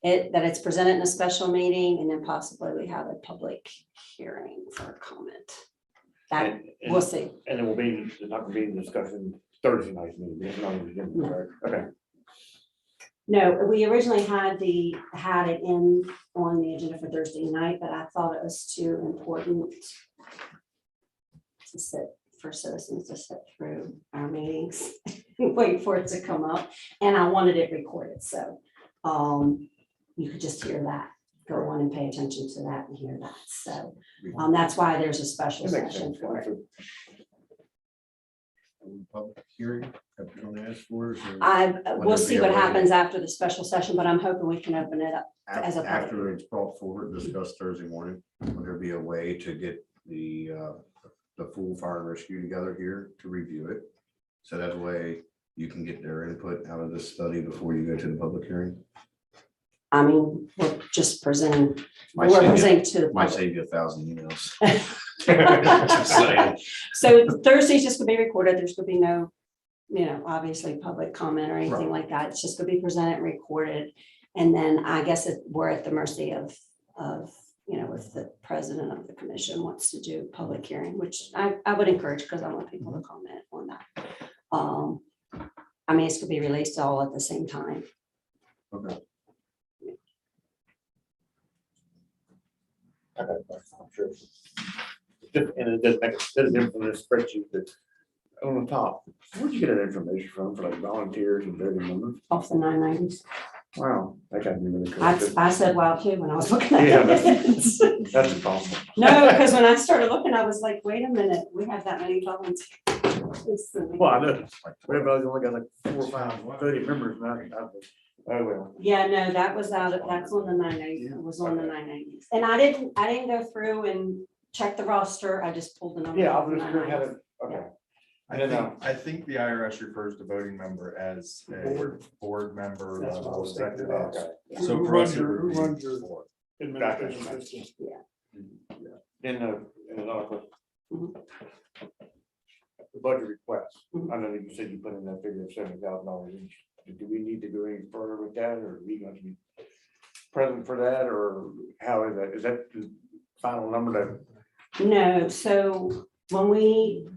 it, that it's presented in a special meeting, and then possibly we have a public hearing for a comment. That, we'll see. And it will be, there's not gonna be a discussion Thursday night meeting. It's not gonna be Jim, right? Okay. No, we originally had it in on the agenda for Thursday night, but I thought it was too important to sit for citizens to sit through our meetings, wait for it to come up, and I wanted it recorded, so you could just hear that, go on and pay attention to that and hear that, so that's why there's a special That makes session sense. for it. Public hearing, have you gonna ask for it? We'll see what happens after the special session, but I'm hoping we can open it up. as a public After it's brought forward, discussed Thursday morning, would there be a way to get the full fire and rescue together here to review it? So that way you can get their input out of this study before you go to the public hearing? I mean, we're just presenting, Might we're save you- presenting to the Might public. save you 1,000 emails. Just saying. So Thursday's just gonna be recorded. There's gonna be no, obviously public comment or anything like that. It's just gonna be presented and recorded. And then I guess we're at the mercy of, if the president of the commission wants to do public hearing, which I would encourage because I want people to comment on that. I mean, it's gonna be released all at the same time. Okay. And it doesn't make a difference in this spreadsheet, but on the top, where'd you get that information from for like volunteers and voting members? Off the 990s. Wow, that got me really I, cool. I said, wow, too, when I was looking at Yeah, it. That's impossible. No, because when I started looking, I was like, wait a minute, we have that many volunteers. Well, I know, everybody's only got like 4 or 5 voting members now. Oh, well. Yeah, no, that was that's on the 990s, it was on the 990s. And I didn't go through and check the roster, I just pulled the number. Yeah, I off the was just curious how 990s. to, okay. I think the IRS refers to voting member as a board member. That's what I was thinking level about. executive. So Who for us, runs it your- would who runs be your- board. Administration system. In another question. Mhm. The budget request, Mhm. I know that you said you put in that figure of $70,000 each. Do we need to go any further with that, or are we going to be present for that, or how is that? Is that the final number that? No, so when we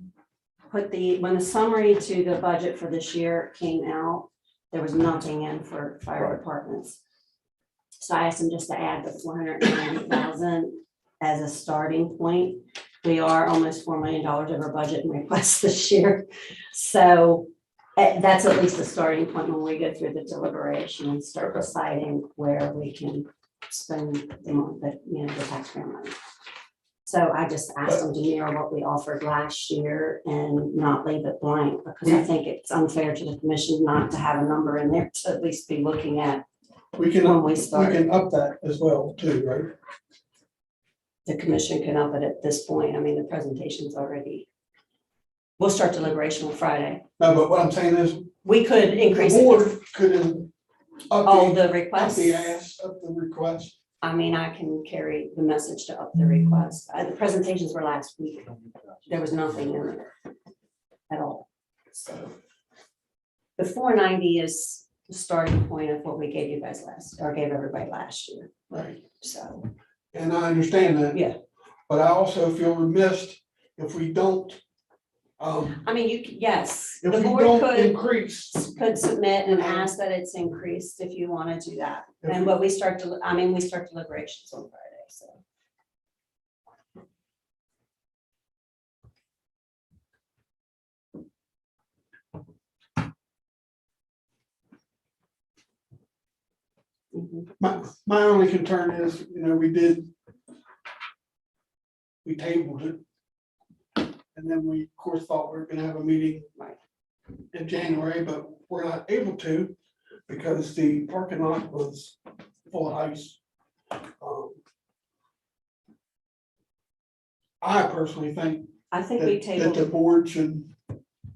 when the summary to the budget for this year came out, there was nothing in for fire Right. departments. So I asked them just to add the 490,000 as a starting point. We are almost $4 million over budget and requests this year. So that's at least a starting point when we go through the deliberation and start Okay. deciding where we can spend the taxpayer money. So I just asked them to mirror what we offered last year and not leave it blank, because I think it's unfair to the commission not to have a number in there to at least be looking at We can, when we we start. can up that as well too, right? The commission can up it at this point. I mean, the presentation's already. We'll start deliberation on Friday. No, but what I'm saying is, We could the increase it. board could All up the the requests. ask, up the request. I mean, I can carry the message to up the request. The presentations were last week. There was nothing in there at all. So the 490 is the starting point of what we gave you guys gave everybody last year. Right. So, And I understand that. Yeah. But I also feel remiss if we don't, I mean, yes, if the we board don't could increase. submit and ask that it's increased if you want to do that. If And we- what we start deliberations on Friday, so. Mhm. My only concern is, we tabled it. And then we, of course, thought we were gonna have a meeting Right. in January, but we're not able to because the parking lot was full of ice. I personally think I think we that the tabled, board should,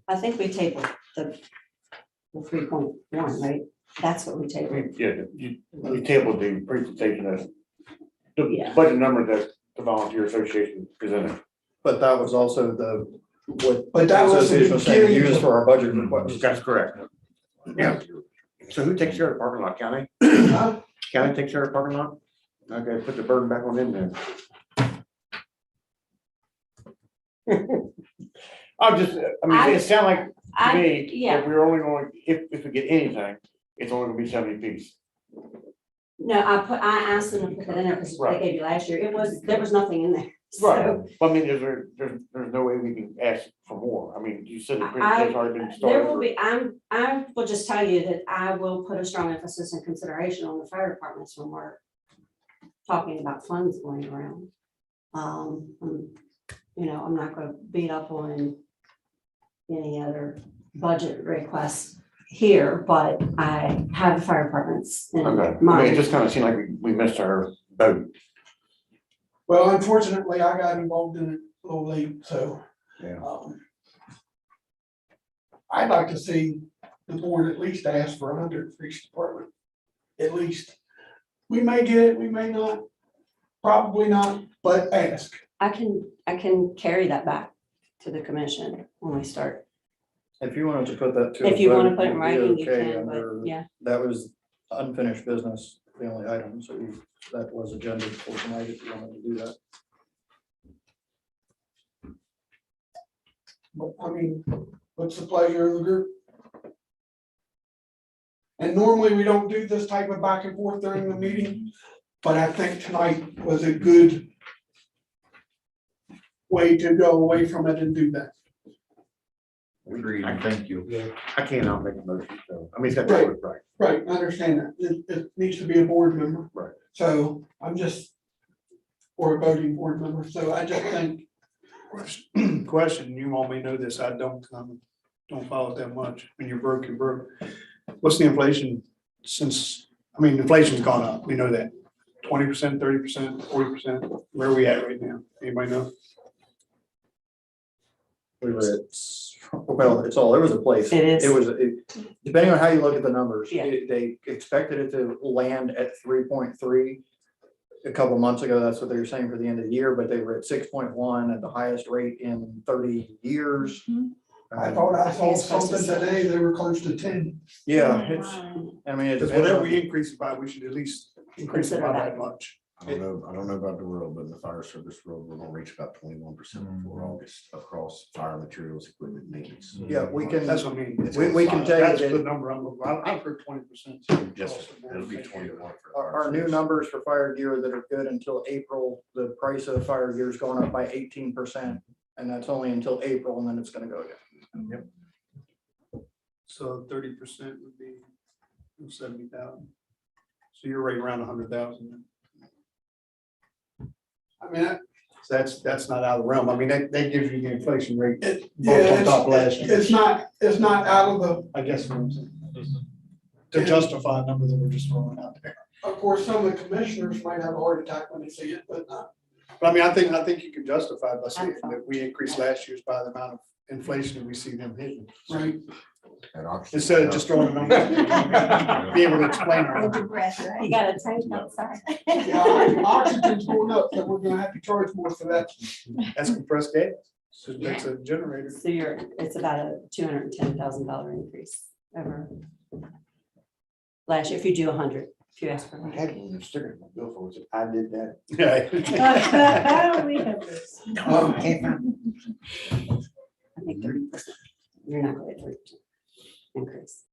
I think we tabled the 3.1, right? That's what we tabled. We tabled the presentation of the Yeah. budget number that the volunteer association presented. But that was also what but that was the association was saying, beginning. use for our budget request. That's correct. Yeah. So who takes care of the parking lot? County? Huh? County takes care of the parking lot? Okay, put the burden back on them then. It sounds like to me, Yeah. that we're only going, if we get anything, it's only gonna be 70 piece. No, I asked them to put that in there because they Right. gave you last year. There was nothing in there. So But I mean, there's no way we can ask for more. I mean, you said the I- presentation's already been there will started. be, I will just tell you that I will put a strong emphasis and consideration on the fire departments when we're talking about funds going around. I'm not gonna beat up on any other budget requests here, but I have the fire departments in Okay, I mean, it mind. just kind of seemed like we missed our boat. Well, unfortunately, I got involved in it a little late, so. Yeah. I'd like to see the board at least ask for 100 for each department, at least. We may get it, we may not, probably not, but ask. I can carry that back to the commission when we start. If you wanted to put that to. If you want to vote, put it in you'd be writing, you okay can, but under- yeah. That was unfinished business, the only item, so that was agenda for tonight if you wanted to do that. But I mean, what's the pleasure of the group? And normally we don't do this type of back and forth during the meeting, but I think tonight was a good way to go away from it and do that. Agreed. Thank you. Yeah, I cannot make a motion, so, I mean, it's got to work right. Right, I understand that. It needs to be a board member. Right. So I'm just, or a voting board member, so I just think, Question, you all may know this, I don't follow it that much. When you're broke, you're broke. What's the inflation since, I mean, inflation's gone up, we know that. 20%, 30%, 40%, where are we at right now? Anybody know? We were at, well, it's all over the place. It is. It was, depending on how you look at the numbers, Yeah. they expected it to land at 3.3. A couple months ago, that's what they were saying for the end of the year, but they were at 6.1 at the highest rate in 30 years. I thought I saw something today, they were close to 10. Yeah, it's, I mean, it Because depends whatever on- we increase it by, we should at least increase it by that much. I don't know about the world, but in the fire service world, we're gonna reach about 21% before August across fire materials, equipment, maintenance. Yeah, we can, That's what I mean. we can tell you That's the that number I've heard 20%. Just, it'll be 21. for the fire our new service. numbers for fire gear that are good until April, the price of fire gear is going up by 18%. And that's only until April, and then it's gonna go again. So 30% would be 70,000. So you're right around 100,000. I mean, So that's not out of the realm. I mean, that gives you the inflation rate. yeah, on top of last year. it's not out of the, I guess what I'm saying. To justify a number that we're just throwing out there. of course, some of the commissioners might have a heart attack when they see it, but not. But I mean, I think you can justify by saying that we increased last year's by the amount of inflation that we see them hitting. Right. At auction. Instead of just throwing a number. Be able to explain. Hold your breath, right? You gotta take notes, sorry. Yeah, oxygen's going up, so we're gonna have to charge more for that. That's compressed gas. So that's a generator. So it's about a $210,000 increase over last year, if you do 100, if you ask for I 100. had one sticker in my bill for it. I did that. Yeah. We have this. No, I can't find I think 30%. You're not going to 30% increase.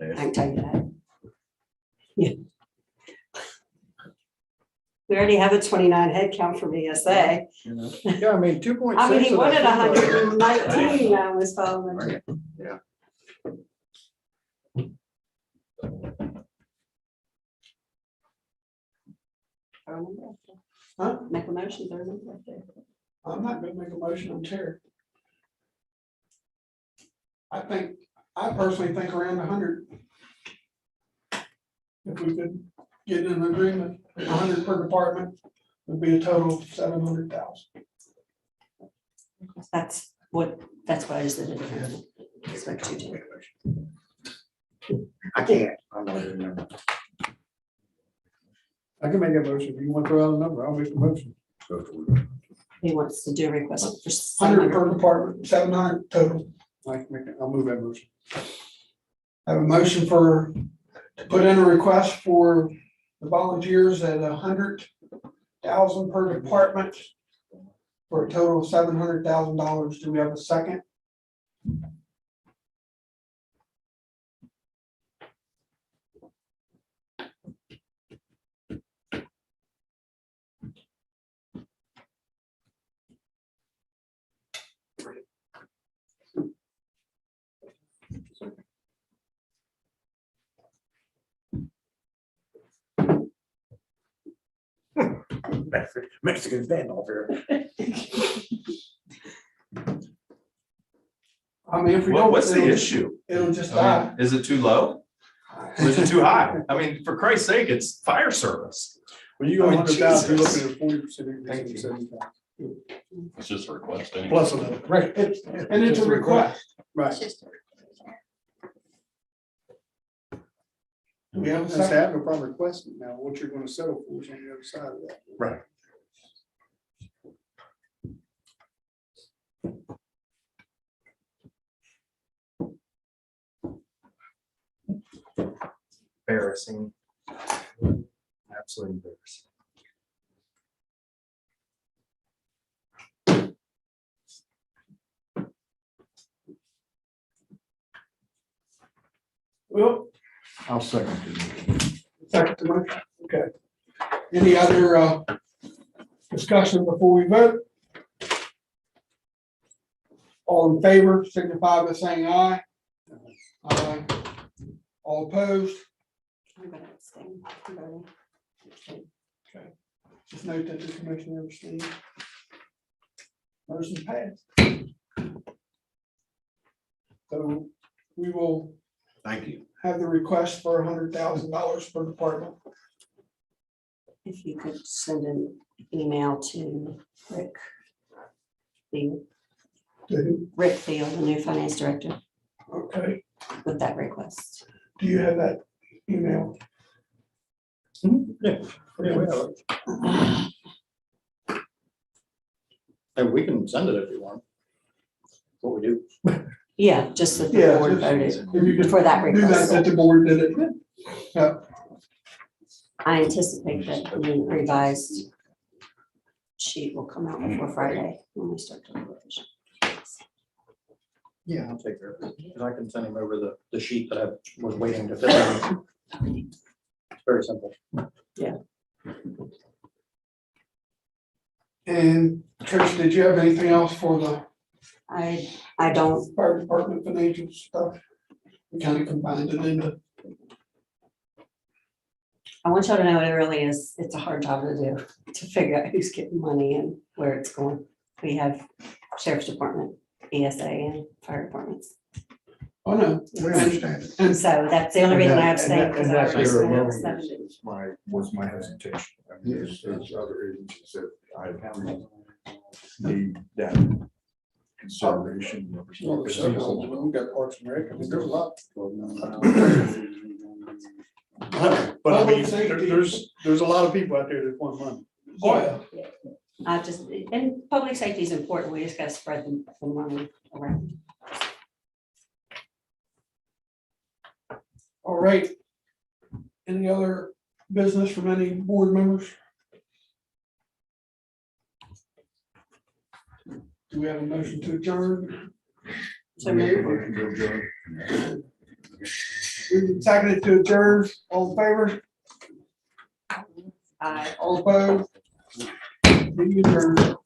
I Yeah. can tell you that. Yeah. We already have a 29 head count from ESA. Yeah, I mean, 2.6. I mean, he of wanted that- 119 now was following. Yeah. Huh? Make a motion, throw a number up there. I'm not gonna make a motion on Terry. I personally think around 100. If we could get an agreement, 100 per department, would be a total of 700,000. That's what I just did. Expect you to. I can't. I'm not even remember. I can make a motion. If you want to throw out a number, I'll make a motion. Go for it. He wants to do a request for 100 per 700. department, 700 total. I'll move that motion. I have a motion to put in a request for the volunteers at 100,000 per department for a total of $700,000. Do we have a second? Mexican standoff here. I mean, if we don't. What's the it'll- issue? It'll just I die. mean, is it too low? Or is it too high? I mean, for Christ's sake, it's fire service. When you go I mean, 100,000, you're Jesus. looking at 40% increase Thank in you. 70,000. It's just a request. anyway. Plus another. Right, and it's a request. Right. Do we have a That's second? have no problem requesting. Now, what you're going to settle for is on the other side of that. Right. Embarrassing. Absolutely embarrassing. Well, I'll second it. second to motion. Okay. Any other discussion before we vote? All in favor, signify by saying aye. Aye. All opposed, I'm gonna abstain. I'm voting. Abstain. just note that the commissioner abstained. Motion passed. So we will Thank you. have the request for $100,000 per department. If you could send an email to Rick. Field, Rick Field, the new finance director, Okay, with that request. do you have that email? Yeah. And we can send it if you want. What we do. Yeah, just that the Yeah, board just- voted If you could for that do that, request. that the board did it. Yeah, I anticipate that the revised sheet will come out before Friday when we start to revision. Yeah, I'll take care of it. And I can send him over the sheet that I was waiting to fill out. It's very simple. and Trish, did you have anything else for the I don't, fire department financial stuff? We kind of combined it into, I want y'all to know it really is, it's a hard job to do, to figure out who's getting money and where it's going. We have sheriff's department, ESA and fire departments. oh no, We understand it. And so that's the only reason I abstained. because And I that already there spent alone 7 is days. was my hesitation. I mean, there's other agencies that I need that consideration. We've got Parks and Rec, I mean, there's a lot. But I mean, Public safety. there's a lot of people out there that want money. oh yeah, I just, and public safety is important. We just gotta spread the money around. all right. Any other business from any board members? Do we have a motion to adjourn? So maybe We seconded to adjourn, all in favor, I all opposed? Meeting adjourned.